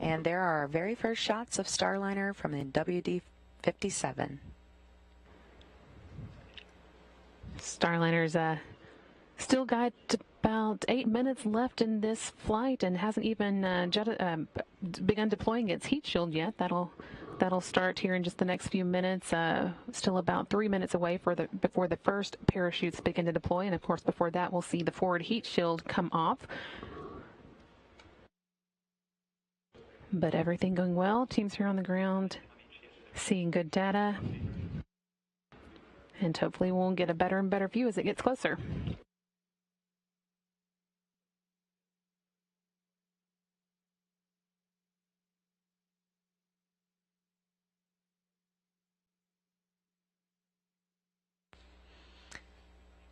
And there are our very first shots of Starliner from the WD-57. Starliner's still got about 8 minutes left in this flight and hasn't even begun deploying its heat shield yet. That'll start here in just the next few minutes. Still about 3 minutes away before the first parachutes begin to deploy, and of course before that we'll see the forward heat shield come off. But everything going well. Teams here on the ground seeing good data, and hopefully we'll get a better and better view as it gets closer.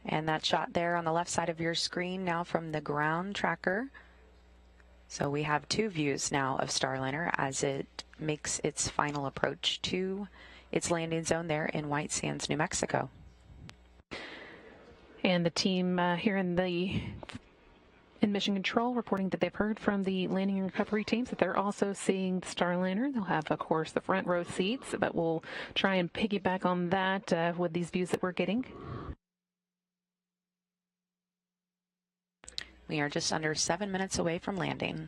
And that shot there on the left side of your screen now from the ground tracker. So we have two views now of Starliner as it makes its final approach to its landing zone there in White Sands, New Mexico. And the team here in Mission Control reporting that they've heard from the landing and recovery teams that they're also seeing the Starliner. They'll have, of course, the front row seats, but we'll try and piggyback on that with these views that we're getting. We are just under 7 minutes away from landing.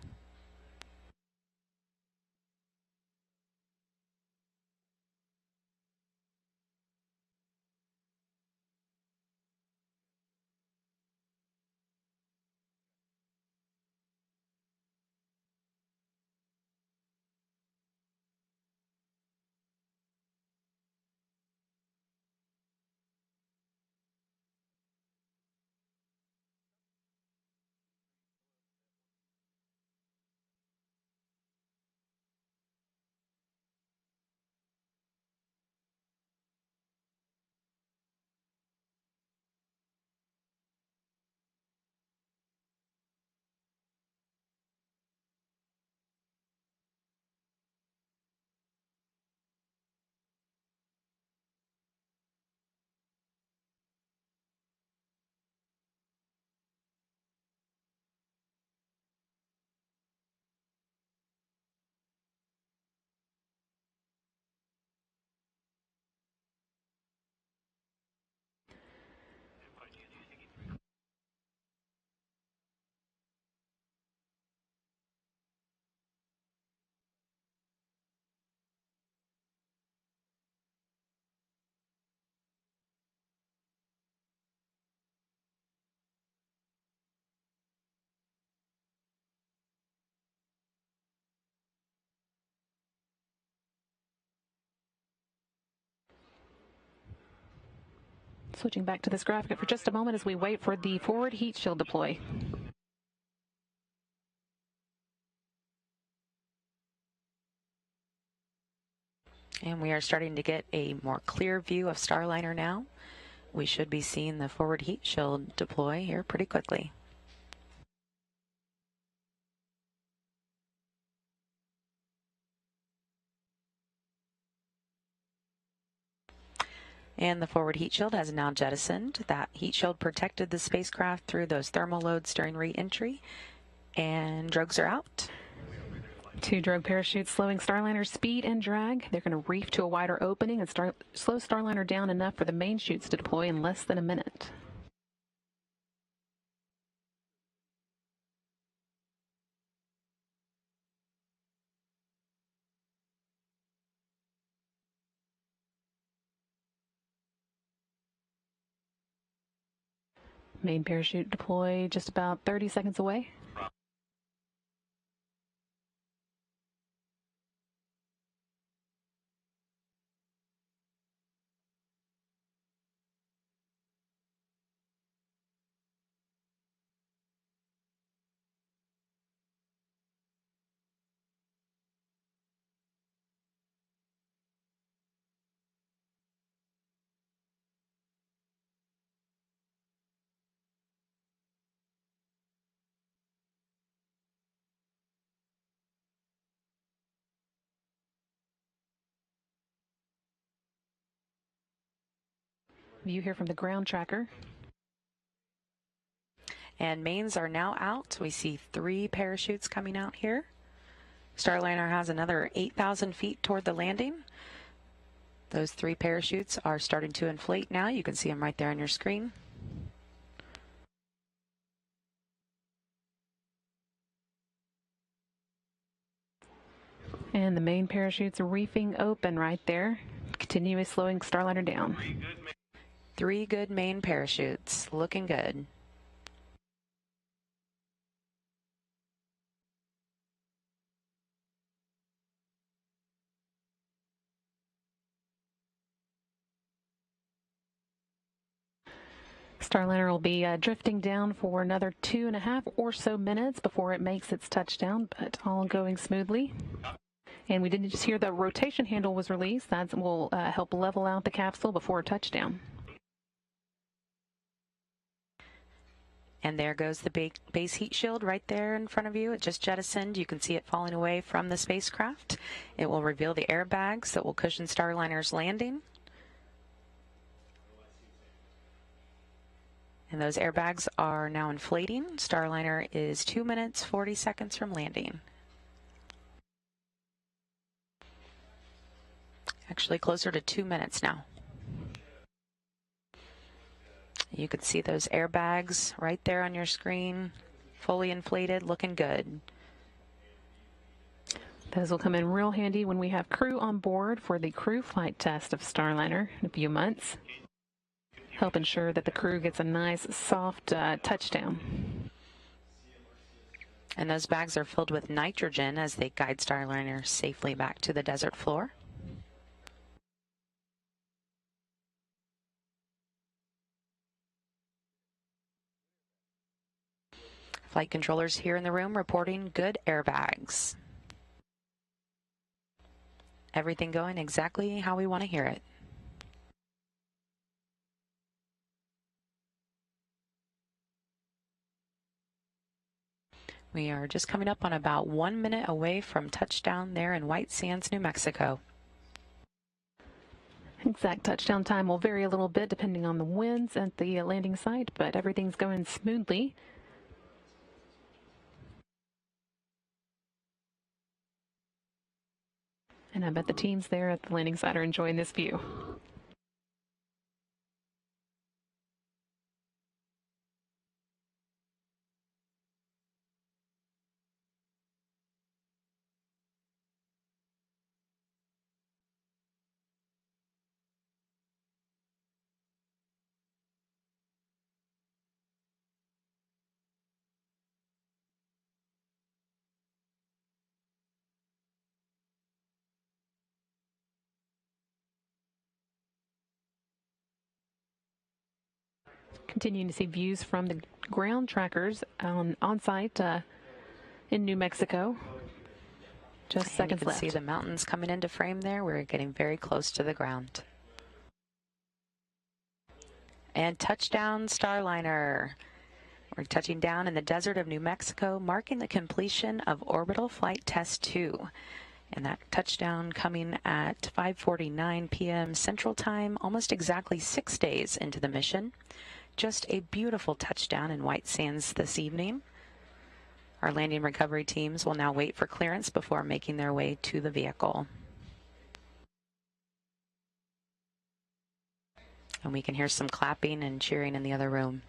Switching back to this graphic for just a moment as we wait for the forward heat shield deploy. And we are starting to get a more clear view of Starliner now. We should be seeing the forward heat shield deploy here pretty quickly. And the forward heat shield has now jettisoned. That heat shield protected the spacecraft through those thermal loads during re-entry, and drogues are out. 2 drogue parachutes slowing Starliner's speed and drag. They're going to reef to a wider opening and slow Starliner down enough for the main chutes to deploy in less than a minute. Main parachute deploy just about 30 seconds away. View here from the ground tracker. And mains are now out. We see 3 parachutes coming out here. Starliner has another 8,000 feet toward the landing. Those 3 parachutes are starting to inflate now. You can see them right there on your screen. And the main parachutes reefing open right there. Continuous slowing Starliner down. 3 good main parachutes. Looking good. Starliner will be drifting down for another 2.5 or so minutes before it makes its touchdown, but all going smoothly. And we didn't just hear the rotation handle was released. That will help level out the capsule before touchdown. And there goes the base heat shield right there in front of you. It just jettisoned. You can see it falling away from the spacecraft. It will reveal the airbags that will cushion Starliner's landing. And those airbags are now inflating. Starliner is 2 minutes, 40 seconds from landing. Actually closer to 2 minutes now. You can see those airbags right there on your screen, fully inflated, looking good. Those will come in real handy when we have crew on board for the crew flight test of Starliner in a few months. Help ensure that the crew gets a nice, soft touchdown. And those bags are filled with nitrogen as they guide Starliner safely back to the desert floor. Flight controllers here in the room reporting good airbags. Everything going exactly how we want to hear it. We are just coming up on about 1 minute away from touchdown there in White Sands, New Mexico. Exact touchdown time will vary a little bit depending on the winds at the landing site, but everything's going smoothly. And I bet the teams there at the landing site are enjoying this view. Continuing to see views from the ground trackers on site in New Mexico. Just seconds left. You can see the mountains coming into frame there. We're getting very close to the ground. And touchdown, Starliner. We're touching down in the desert of New Mexico, marking the completion of Orbital Flight Test 2. And that touchdown coming at 5:49 p.m. Central Time, almost exactly 6 days into the mission. Just a beautiful touchdown in White Sands this evening. Our landing recovery teams will now wait for clearance before making their way to the vehicle. And we can hear some clapping and cheering in the other room.